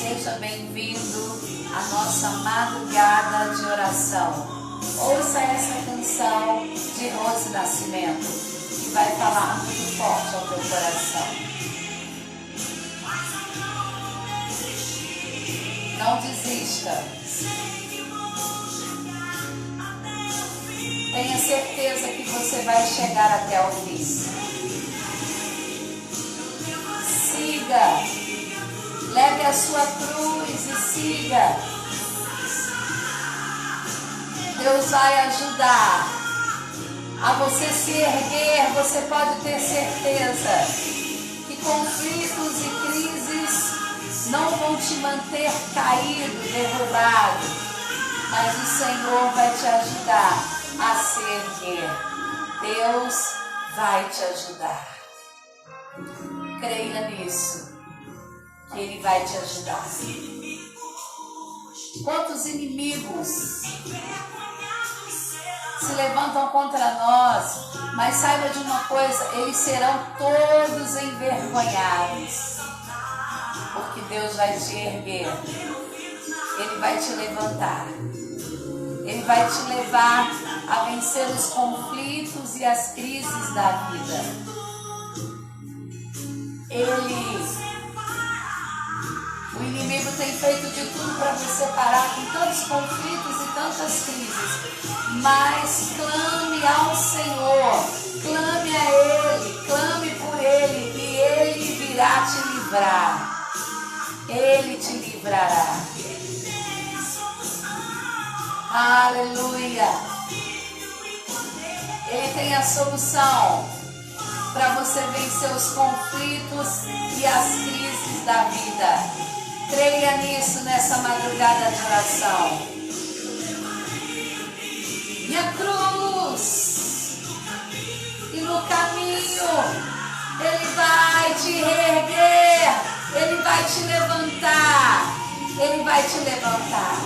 Seja bem-vindo à nossa madrugada de oração. Ouça essa canção de Rose Nascimento, que vai falar muito forte ao teu coração. Não desista. Tenha certeza que você vai chegar até o fim. Siga. Leve a sua cruz e siga. Deus vai ajudar a você se erguer. Você pode ter certeza que conflitos e crises não vão te manter caído, derrubado, mas o Senhor vai te ajudar a se erguer. Deus vai te ajudar. Creia nisso, que Ele vai te ajudar. Quantos inimigos se levantam contra nós, mas saiba de uma coisa, eles serão todos envergonhados, porque Deus vai te erguer, Ele vai te levantar, Ele vai te levar a vencer os conflitos e as crises da vida. O inimigo tem feito de tudo para você parar com tantos conflitos e tantas crises, mas clame ao Senhor, clame a Ele, clame por Ele, e Ele virá te livrar, Ele te livrará. Aleluia! Ele tem a solução para você vencer os conflitos e as crises da vida. Creia nisso nessa madrugada de oração. E a cruz, e no caminho, Ele vai te reerguer, Ele vai te levantar, Ele vai te levantar.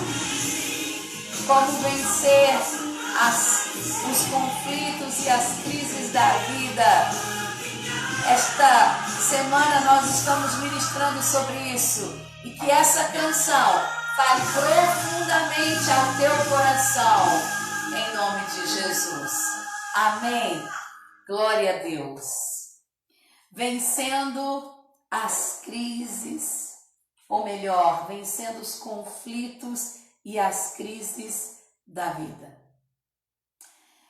Como vencer os conflitos e as crises da vida. Esta semana nós estamos ministrando sobre isso. E que essa canção fale profundamente ao teu coração, em nome de Jesus. Amém. Glória a Deus. Vencendo as crises, ou melhor, vencendo os conflitos e as crises da vida.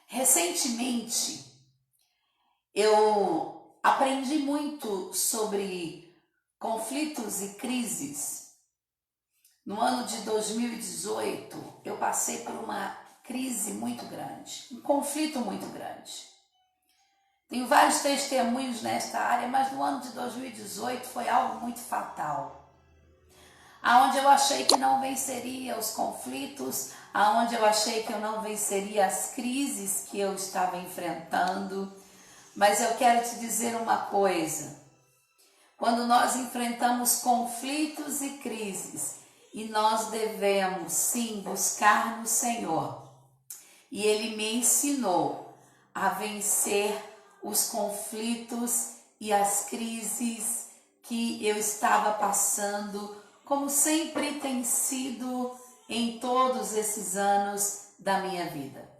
Recentemente, eu aprendi muito sobre conflitos e crises. No ano de 2018, eu passei por uma crise muito grande, um conflito muito grande. Tenho vários testemunhos nesta área, mas no ano de 2018 foi algo muito fatal. Aonde eu achei que não venceria os conflitos, aonde eu achei que eu não venceria as crises que eu estava enfrentando. Mas eu quero te dizer uma coisa. Quando nós enfrentamos conflitos e crises, e nós devemos sim buscar no Senhor, e Ele me ensinou a vencer os conflitos e as crises que eu estava passando, como sempre tem sido em todos esses anos da minha vida.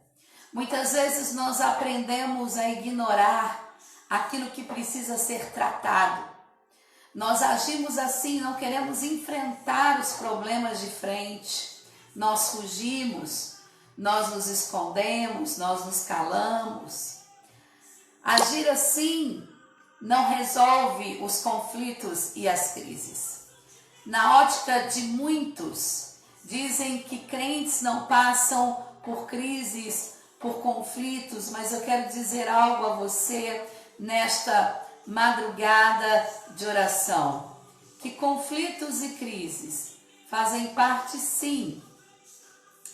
Muitas vezes nós aprendemos a ignorar aquilo que precisa ser tratado. Nós agimos assim, não queremos enfrentar os problemas de frente. Nós fugimos, nós nos escondemos, nós nos calamos. Agir assim não resolve os conflitos e as crises. Na ótica de muitos, dizem que crentes não passam por crises, por conflitos, mas eu quero dizer algo a você nesta madrugada de oração, que conflitos e crises fazem parte sim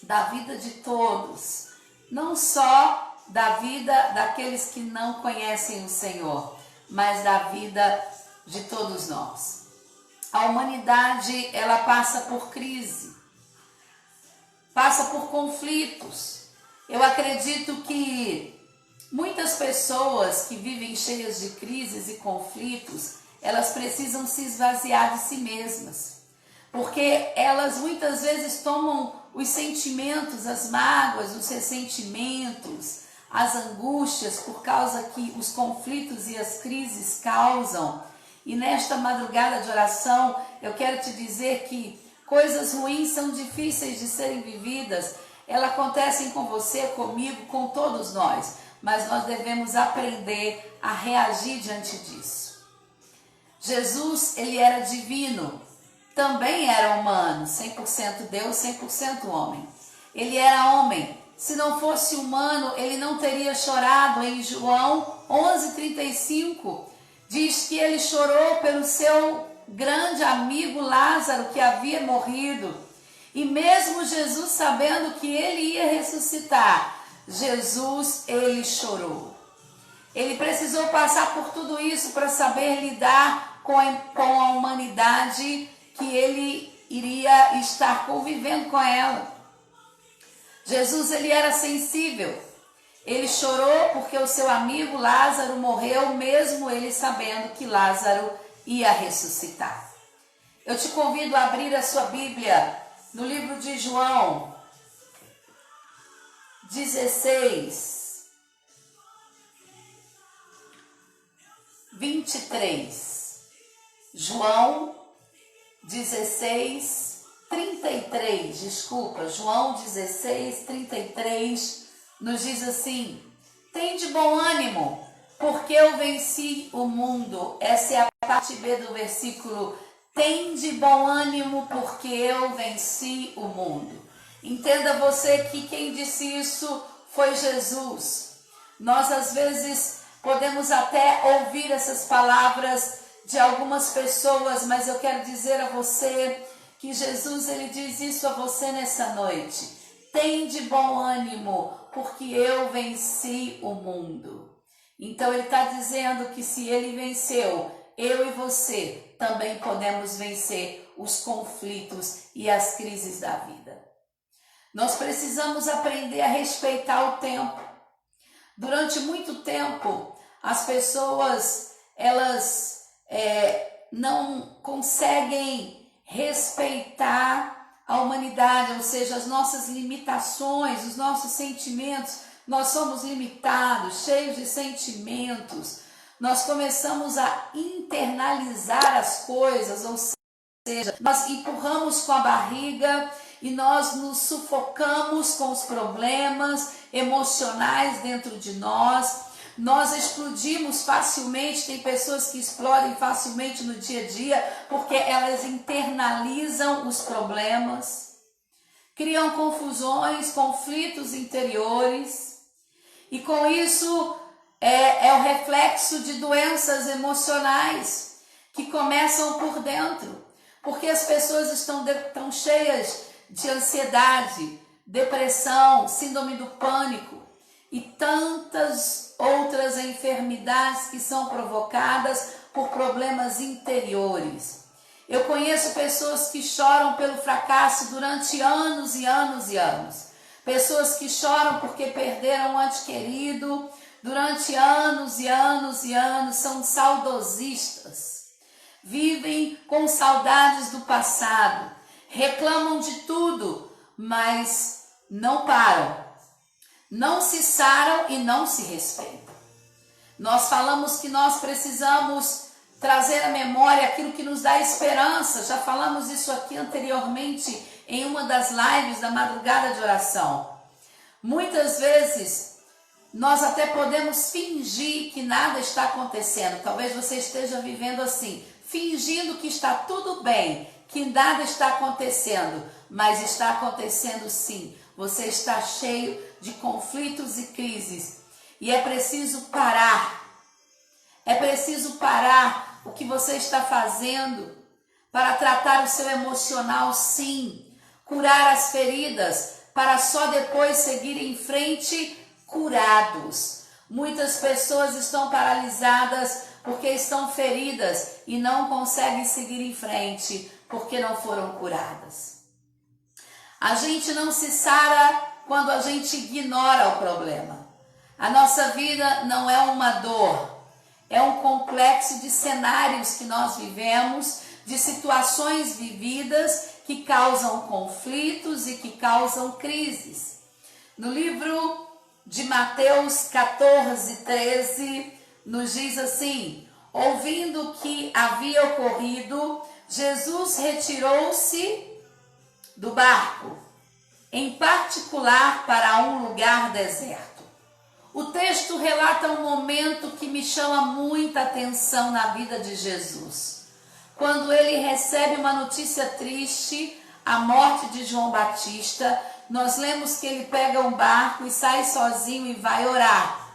da vida de todos, não só da vida daqueles que não conhecem o Senhor, mas da vida de todos nós. A humanidade, ela passa por crise, passa por conflitos. Eu acredito que muitas pessoas que vivem cheias de crises e conflitos, elas precisam se esvaziar de si mesmas. porque elas muitas vezes tomam os sentimentos, as mágoas, os ressentimentos, as angústias, por causa que os conflitos e as crises causam. E nesta madrugada de oração, eu quero te dizer que coisas ruins são difíceis de serem vividas. Elas acontecem com você, comigo, com todos nós. Mas nós devemos aprender a reagir diante disso. Jesus, ele era divino, também era humano, 100% Deus, 100% homem. Ele era homem. Se não fosse humano, ele não teria chorado. Em João 11:35, diz que ele chorou pelo seu grande amigo Lázaro, que havia morrido. E mesmo Jesus sabendo que ele ia ressuscitar, Jesus, ele chorou. Ele precisou passar por tudo isso para saber lidar com a humanidade que ele iria estar convivendo com ela. Jesus, ele era sensível. Ele chorou porque o seu amigo Lázaro morreu, mesmo ele sabendo que Lázaro ia ressuscitar. Eu te convido a abrir a sua Bíblia no livro de João 16, 23. João 16, 33, desculpa, João 16, 33, nos diz assim: tem de bom ânimo, porque eu venci o mundo. Essa é a parte B do versículo. Tem de bom ânimo, porque eu venci o mundo. Entenda você que quem disse isso foi Jesus. Nós às vezes podemos até ouvir essas palavras de algumas pessoas, mas eu quero dizer a você que Jesus, ele diz isso a você nessa noite. Tem de bom ânimo, porque eu venci o mundo. Então ele está dizendo que se ele venceu, eu e você também podemos vencer os conflitos e as crises da vida. Nós precisamos aprender a respeitar o tempo. Durante muito tempo, as pessoas, elas não conseguem respeitar a humanidade, ou seja, as nossas limitações, os nossos sentimentos. Nós somos limitados, cheios de sentimentos. Nós começamos a internalizar as coisas, ou seja, nós empurramos com a barriga e nós nos sufocamos com os problemas emocionais dentro de nós. Nós explodimos facilmente, tem pessoas que explodem facilmente no dia a dia porque elas internalizam os problemas, criam confusões, conflitos interiores, e com isso é o reflexo de doenças emocionais que começam por dentro, porque as pessoas estão cheias de ansiedade, depressão, síndrome do pânico e tantas outras enfermidades que são provocadas por problemas interiores. Eu conheço pessoas que choram pelo fracasso durante anos e anos e anos. Pessoas que choram porque perderam um ente querido durante anos e anos e anos, são saudosistas. Vivem com saudades do passado, reclamam de tudo, mas não param. Não se saram e não se respeitam. Nós falamos que nós precisamos trazer à memória aquilo que nos dá esperança. Já falamos isso aqui anteriormente em uma das lives da madrugada de oração. Muitas vezes nós até podemos fingir que nada está acontecendo. Talvez você esteja vivendo assim, fingindo que está tudo bem, que nada está acontecendo, mas está acontecendo sim. Você está cheio de conflitos e crises e é preciso parar. É preciso parar o que você está fazendo para tratar o seu emocional, sim. Curar as feridas para só depois seguir em frente curados. Muitas pessoas estão paralisadas porque estão feridas e não conseguem seguir em frente porque não foram curadas. A gente não se sara quando a gente ignora o problema. A nossa vida não é uma dor, é um complexo de cenários que nós vivemos, de situações vividas que causam conflitos e que causam crises. No livro de Mateus 14:13, nos diz assim: ouvindo o que havia ocorrido, Jesus retirou-se do barco, em particular para um lugar deserto. O texto relata um momento que me chama muita atenção na vida de Jesus. Quando ele recebe uma notícia triste, a morte de João Batista, nós lemos que ele pega um barco e sai sozinho e vai orar.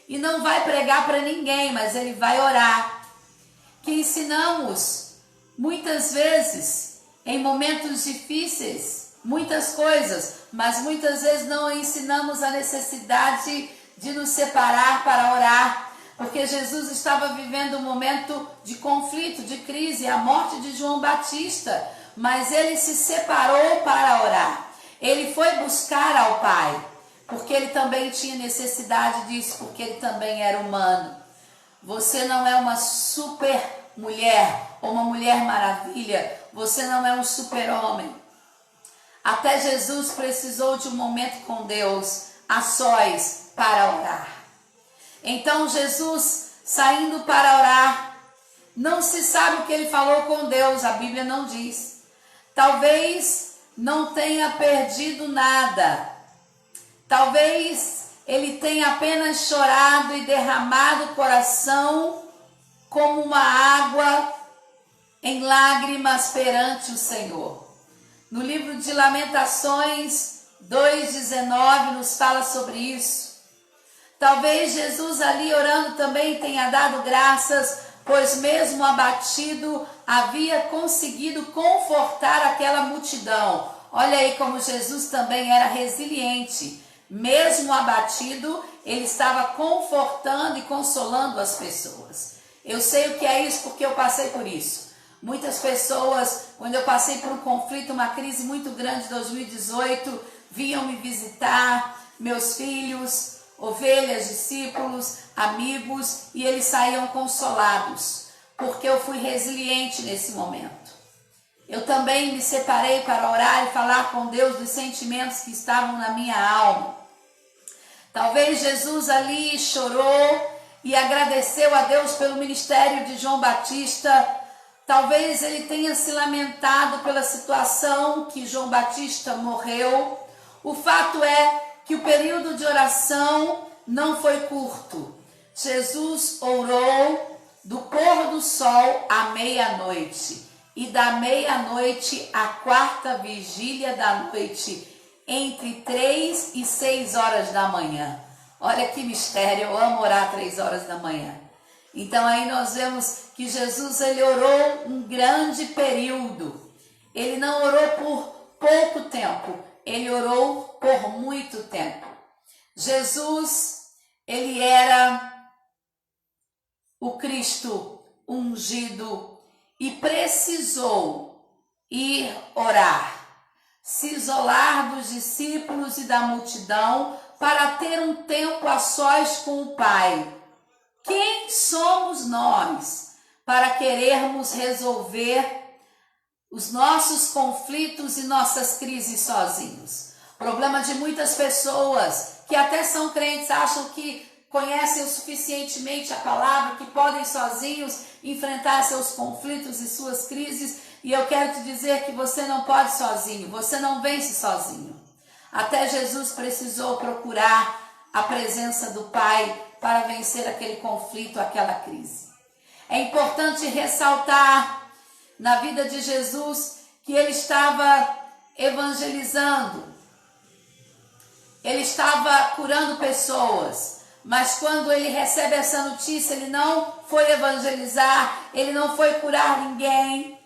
E não vai pregar para ninguém, mas ele vai orar. Que ensinamos muitas vezes, em momentos difíceis, muitas coisas, mas muitas vezes não ensinamos a necessidade de nos separar para orar, porque Jesus estava vivendo um momento de conflito, de crise, a morte de João Batista, mas ele se separou para orar. Ele foi buscar ao Pai, porque ele também tinha necessidade disso, porque ele também era humano. Você não é uma super mulher ou uma mulher maravilha, você não é um super homem. Até Jesus precisou de um momento com Deus, a sós, para orar. Então Jesus, saindo para orar, não se sabe o que ele falou com Deus, a Bíblia não diz. Talvez não tenha perdido nada. Talvez ele tenha apenas chorado e derramado o coração como uma água em lágrimas perante o Senhor. No livro de Lamentações 2:19 nos fala sobre isso. Talvez Jesus ali orando também tenha dado graças, pois mesmo abatido havia conseguido confortar aquela multidão. Olha aí como Jesus também era resiliente. Mesmo abatido, ele estava confortando e consolando as pessoas. Eu sei o que é isso porque eu passei por isso. Muitas pessoas, quando eu passei por um conflito, uma crise muito grande em 2018, vinham me visitar, meus filhos, ovelhas, discípulos, amigos, e eles saíam consolados, porque eu fui resiliente nesse momento. Eu também me separei para orar e falar com Deus dos sentimentos que estavam na minha alma. Talvez Jesus ali chorou e agradeceu a Deus pelo ministério de João Batista. Talvez ele tenha se lamentado pela situação que João Batista morreu. O fato é que o período de oração não foi curto. Jesus orou do pôr do sol à meia-noite e da meia-noite à quarta vigília da noite, entre 3 e 6 horas da manhã. Olha que mistério, eu amo orar 3 horas da manhã. Então aí nós vemos que Jesus ele orou um grande período. Ele não orou por pouco tempo, ele orou por muito tempo. Jesus, ele era o Cristo ungido e precisou ir orar, se isolar dos discípulos e da multidão para ter um tempo a sós com o Pai. Quem somos nós para querermos resolver os nossos conflitos e nossas crises sozinhos? Problema de muitas pessoas que até são crentes, acham que conhecem o suficientemente a palavra, que podem sozinhos enfrentar seus conflitos e suas crises. E eu quero te dizer que você não pode sozinho, você não vence sozinho. Até Jesus precisou procurar a presença do Pai para vencer aquele conflito, aquela crise. É importante ressaltar na vida de Jesus que ele estava evangelizando, ele estava curando pessoas, mas quando ele recebe essa notícia, ele não foi evangelizar, ele não foi curar ninguém.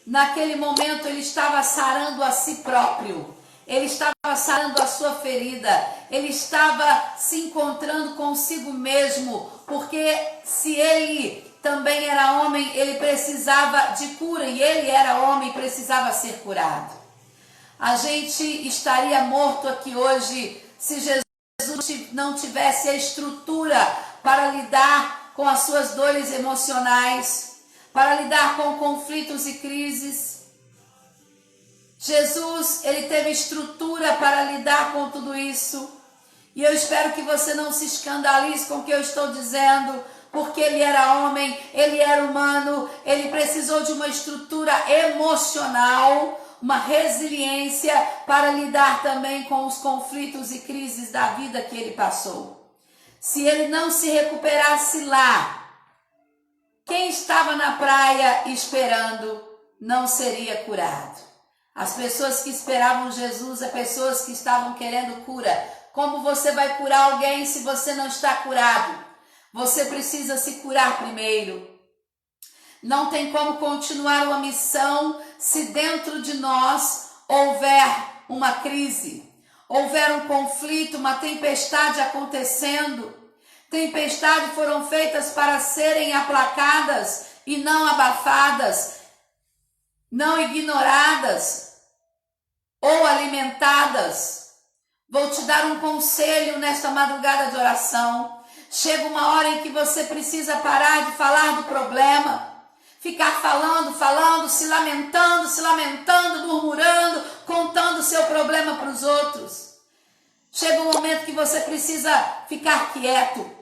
Naquele momento ele estava sarando a si próprio, ele estava sarando a sua ferida, ele estava se encontrando consigo mesmo, porque se ele também era homem, ele precisava de cura, e ele era homem e precisava ser curado. A gente estaria morto aqui hoje se Jesus não tivesse a estrutura para lidar com as suas dores emocionais, para lidar com conflitos e crises. Jesus, ele teve estrutura para lidar com tudo isso. E eu espero que você não se escandalize com o que eu estou dizendo, porque ele era homem, ele era humano, ele precisou de uma estrutura emocional, uma resiliência para lidar também com os conflitos e crises da vida que ele passou. Se ele não se recuperasse lá, quem estava na praia esperando não seria curado. As pessoas que esperavam Jesus, as pessoas que estavam querendo cura. Como você vai curar alguém se você não está curado? Você precisa se curar primeiro. Não tem como continuar uma missão se dentro de nós houver uma crise, houver um conflito, uma tempestade acontecendo. Tempestades foram feitas para serem aplacadas e não abafadas, não ignoradas ou alimentadas. Vou te dar um conselho nesta madrugada de oração. Chega uma hora em que você precisa parar de falar do problema, ficar falando, se lamentando, murmurando, contando o seu problema para os outros. Chega um momento que você precisa ficar quieto,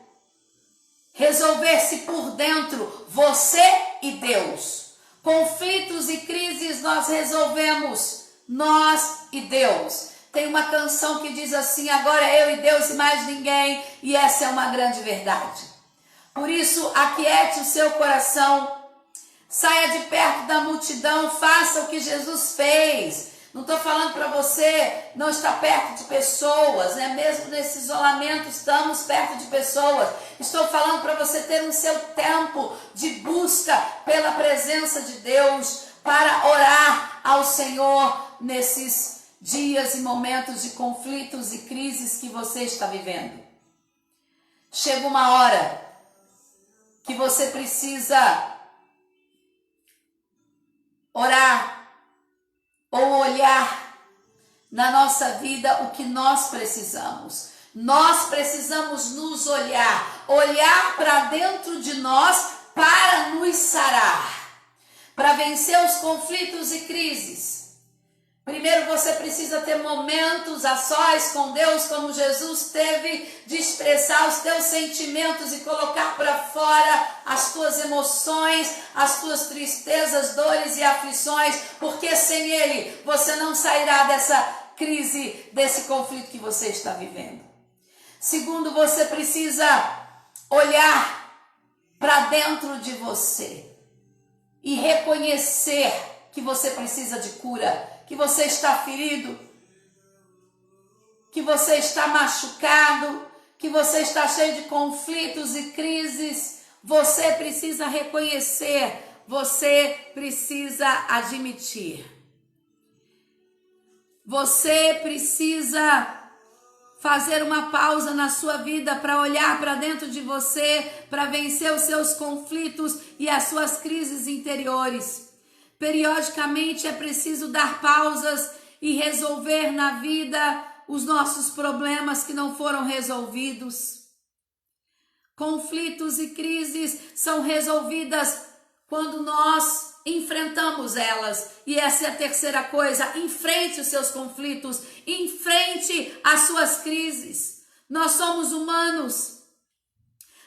resolver-se por dentro, você e Deus. Conflitos e crises nós resolvemos, nós e Deus. Tem uma canção que diz assim: agora é eu e Deus e mais ninguém, e essa é uma grande verdade. Por isso, aquiete o seu coração, saia de perto da multidão, faça o que Jesus fez. Não estou falando para você não estar perto de pessoas, né? Mesmo nesse isolamento estamos perto de pessoas. Estou falando para você ter o seu tempo de busca pela presença de Deus, para orar ao Senhor nesses dias e momentos de conflitos e crises que você está vivendo. Chega uma hora que você precisa orar ou olhar na nossa vida o que nós precisamos. Nós precisamos nos olhar para dentro de nós para nos sarar, para vencer os conflitos e crises. Primeiro você precisa ter momentos a sós com Deus, como Jesus teve, de expressar os teus sentimentos e colocar para fora as tuas emoções, as tuas tristezas, dores e aflições, porque sem Ele você não sairá dessa crise, desse conflito que você está vivendo. Segundo, você precisa olhar para dentro de você e reconhecer que você precisa de cura, que você está ferido, que você está machucado, que você está cheio de conflitos e crises. Você precisa reconhecer, você precisa admitir. Você precisa fazer uma pausa na sua vida para olhar para dentro de você, para vencer os seus conflitos e as suas crises interiores. Periodicamente é preciso dar pausas e resolver na vida os nossos problemas que não foram resolvidos. Conflitos e crises são resolvidas quando nós enfrentamos elas. E essa é a terceira coisa: enfrente os seus conflitos, enfrente as suas crises. Nós somos humanos.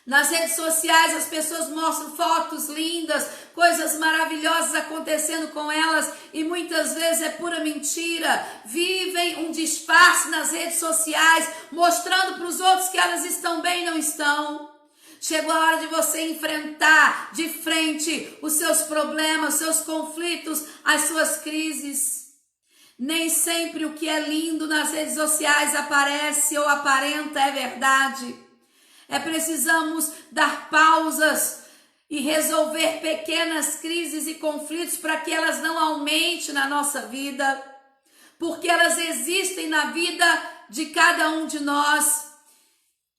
Nas redes sociais as pessoas mostram fotos lindas, coisas maravilhosas acontecendo com elas e muitas vezes é pura mentira. Vivem um disfarce nas redes sociais, mostrando para os outros que elas estão bem e não estão. Chegou a hora de você enfrentar de frente os seus problemas, os seus conflitos, as suas crises. Nem sempre o que é lindo nas redes sociais aparece ou aparenta é verdade. Precisamos dar pausas e resolver pequenas crises e conflitos para que elas não aumentem na nossa vida, porque elas existem na vida de cada um de nós.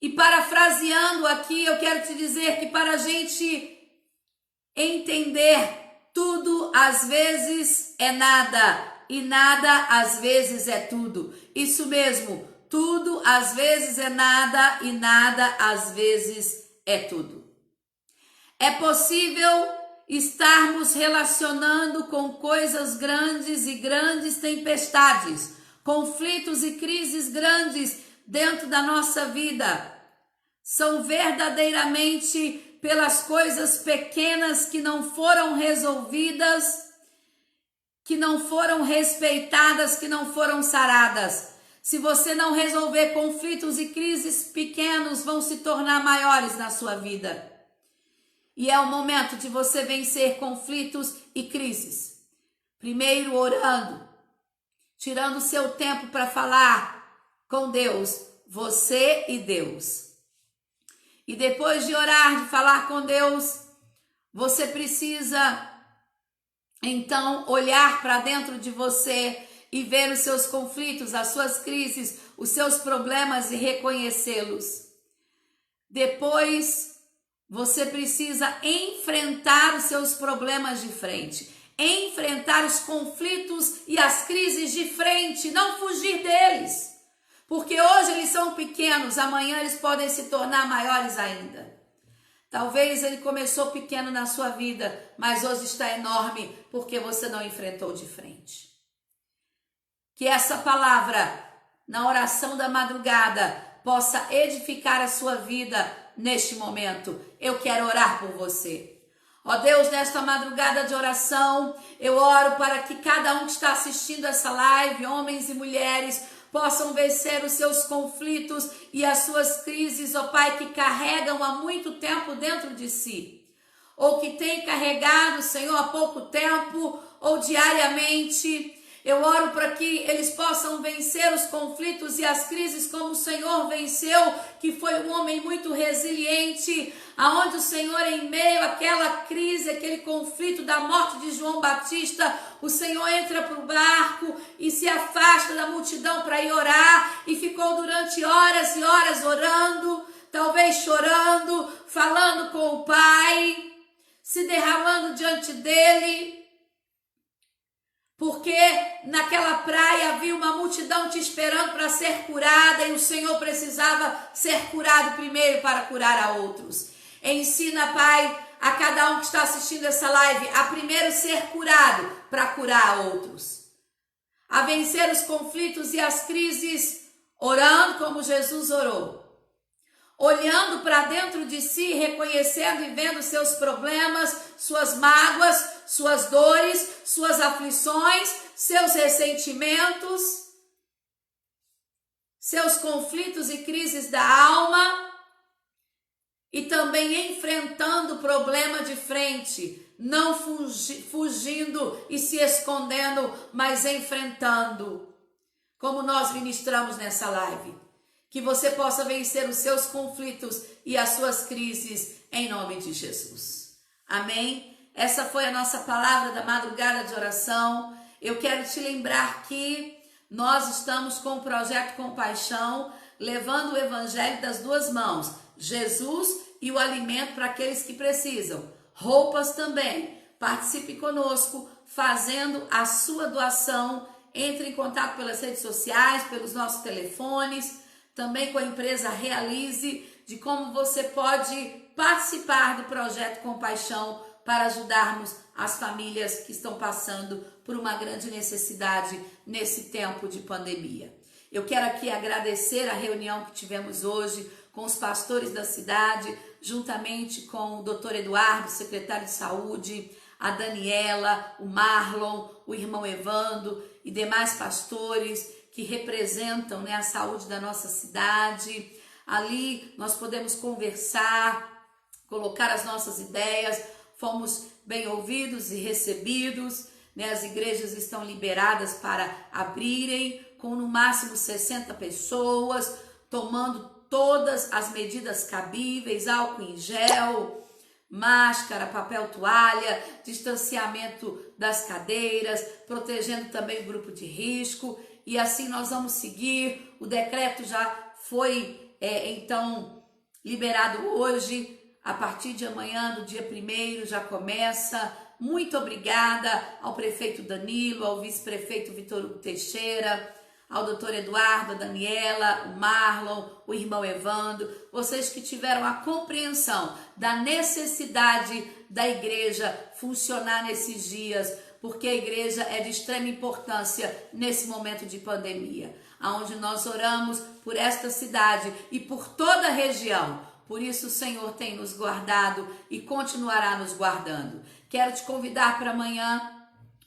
E parafraseando aqui, eu quero te dizer que para a gente entender, tudo às vezes é nada e nada às vezes é tudo. Isso mesmo. Tudo às vezes é nada e nada às vezes é tudo. É possível estarmos relacionando com coisas grandes e grandes tempestades, conflitos e crises grandes dentro da nossa vida. São verdadeiramente pelas coisas pequenas que não foram resolvidas, que não foram respeitadas, que não foram saradas. Se você não resolver conflitos e crises pequenos, vão se tornar maiores na sua vida. E é o momento de você vencer conflitos e crises. Primeiro orando, tirando o seu tempo para falar com Deus, você e Deus. E depois de orar, de falar com Deus, você precisa então olhar para dentro de você e ver os seus conflitos, as suas crises, os seus problemas e reconhecê-los. Depois, você precisa enfrentar os seus problemas de frente, enfrentar os conflitos e as crises de frente, não fugir deles. Porque hoje eles são pequenos, amanhã eles podem se tornar maiores ainda. Talvez ele começou pequeno na sua vida, mas hoje está enorme porque você não enfrentou de frente. Que essa palavra, na oração da madrugada, possa edificar a sua vida neste momento. Eu quero orar por você. Ó Deus, nesta madrugada de oração, eu oro para que cada um que está assistindo essa live, homens e mulheres, possam vencer os seus conflitos e as suas crises, ó Pai, que carregam há muito tempo dentro de si. Ou que tem carregado, Senhor, há pouco tempo ou diariamente. Eu oro para que eles possam vencer os conflitos e as crises como o Senhor venceu, que foi um homem muito resiliente, aonde o Senhor, em meio àquela crise, aquele conflito da morte de João Batista, o Senhor entra para o barco e se afasta da multidão para ir orar, e ficou durante horas e horas orando, talvez chorando, falando com o Pai, se derramando diante dele. Porque naquela praia havia uma multidão te esperando para ser curada e o Senhor precisava ser curado primeiro para curar a outros. Ensina, Pai, a cada um que está assistindo essa live a primeiro ser curado para curar a outros. A vencer os conflitos e as crises orando como Jesus orou. Olhando para dentro de si, reconhecendo e vendo seus problemas, suas mágoas, suas dores, suas aflições, seus ressentimentos, seus conflitos e crises da alma, e também enfrentando o problema de frente, não fugindo e se escondendo, mas enfrentando, como nós ministramos nessa live. Que você possa vencer os seus conflitos e as suas crises em nome de Jesus. Amém? Essa foi a nossa palavra da madrugada de oração. Eu quero te lembrar que nós estamos com o Projeto Compaixão, levando o evangelho das duas mãos, Jesus e o alimento para aqueles que precisam. Roupas também. Participe conosco, fazendo a sua doação. Entre em contato pelas redes sociais, pelos nossos telefones, também com a empresa Realize, de como você pode participar do Projeto Compaixão para ajudarmos as famílias que estão passando por uma grande necessidade nesse tempo de pandemia. Eu quero aqui agradecer a reunião que tivemos hoje com os pastores da cidade, juntamente com o Dr. Eduardo, secretário de Saúde, a Daniela, o Marlon, o irmão Evando e demais pastores que representam, a saúde da nossa cidade. Ali nós podemos conversar, colocar as nossas ideias, fomos bem ouvidos e recebidos, as igrejas estão liberadas para abrirem, com no máximo 60 pessoas, tomando todas as medidas cabíveis, álcool em gel, máscara, papel toalha, distanciamento das cadeiras, protegendo também o grupo de risco. E assim nós vamos seguir. O decreto já foi, então, liberado hoje. A partir de amanhã, do dia 1º, já começa. Muito obrigada ao prefeito Danilo, ao vice-prefeito Vitor Hugo Teixeira, ao doutor Eduardo, a Daniela, o Marlon, o irmão Evandro, vocês que tiveram a compreensão da necessidade da igreja funcionar nesses dias, porque a igreja é de extrema importância nesse momento de pandemia, aonde nós oramos por esta cidade e por toda a região. Por isso o Senhor tem nos guardado e continuará nos guardando. Quero te convidar para amanhã,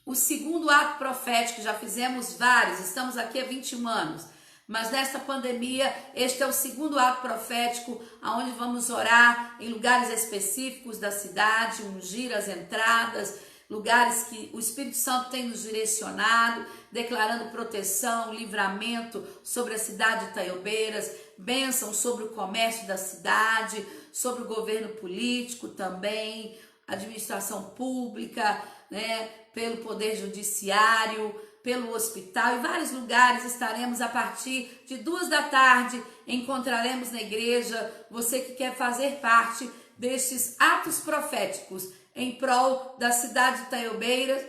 o segundo ato profético. Já fizemos vários, estamos aqui há 21 anos, mas nesta pandemia, este é o segundo ato profético, onde vamos orar em lugares específicos da cidade, ungir as entradas, lugares que o Espírito Santo tem nos direcionado, declarando proteção, livramento sobre a cidade de Itaiobeiras, bênção sobre o comércio da cidade, sobre o governo político também, administração pública, né, pelo poder judiciário, pelo hospital, em vários lugares estaremos a partir de 2 da tarde, encontraremos na igreja. Você que quer fazer parte destes atos proféticos em prol da cidade de Itaiobeiras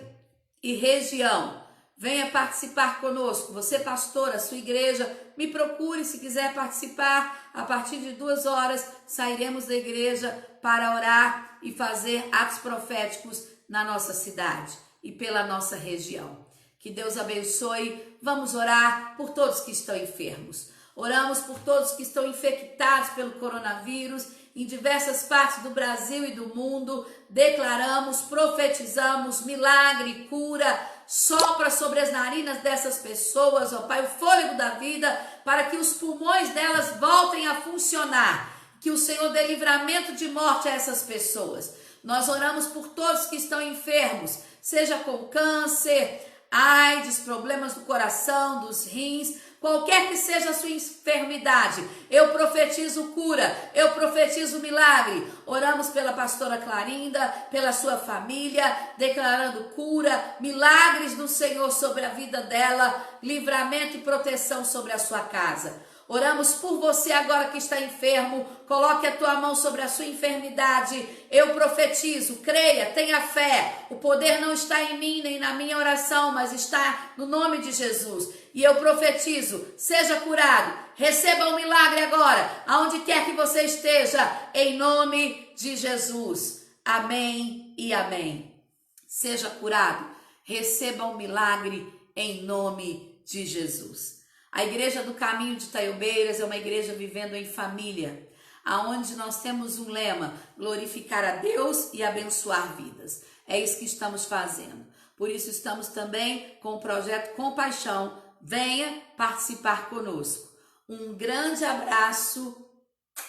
e região, venha participar conosco. Você, pastor, a sua igreja, me procure se quiser participar. A partir de 2 horas sairemos da igreja para orar e fazer atos proféticos na nossa cidade e pela nossa região. Que Deus abençoe. Vamos orar por todos que estão enfermos. Oramos por todos que estão infectados pelo coronavírus em diversas partes do Brasil e do mundo. Declaramos, profetizamos milagre, cura, sopra sobre as narinas dessas pessoas, ó Pai, o fôlego da vida, para que os pulmões delas voltem a funcionar. Que o Senhor dê livramento de morte a essas pessoas. Nós oramos por todos que estão enfermos, seja com câncer, AIDS, problemas do coração, dos rins, qualquer que seja a sua enfermidade, eu profetizo cura, eu profetizo milagre. Oramos pela pastora Clarinda, pela sua família, declarando cura, milagres do Senhor sobre a vida dela, livramento e proteção sobre a sua casa. Oramos por você agora que está enfermo. Coloque a tua mão sobre a sua enfermidade. Eu profetizo, creia, tenha fé. O poder não está em mim nem na minha oração, mas está no nome de Jesus. E eu profetizo, seja curado. Receba um milagre agora, aonde quer que você esteja, em nome de Jesus. Amém e amém. Seja curado, receba um milagre em nome de Jesus. A Igreja do Caminho de Itaiobeiras é uma igreja vivendo em família, aonde nós temos um lema: glorificar a Deus e abençoar vidas. É isso que estamos fazendo. Por isso estamos também com o projeto Compaixão. Venha participar conosco. Um grande abraço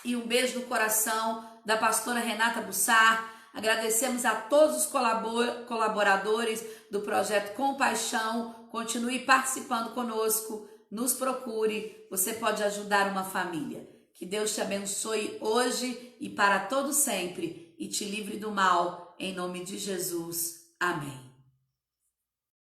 e um beijo no coração da pastora Renata Bussar. Agradecemos a todos os colaboradores do projeto Compaixão. Continue participando conosco. Nos procure, você pode ajudar uma família. Que Deus te abençoe hoje e para todo sempre e te livre do mal, em nome de Jesus. Amém.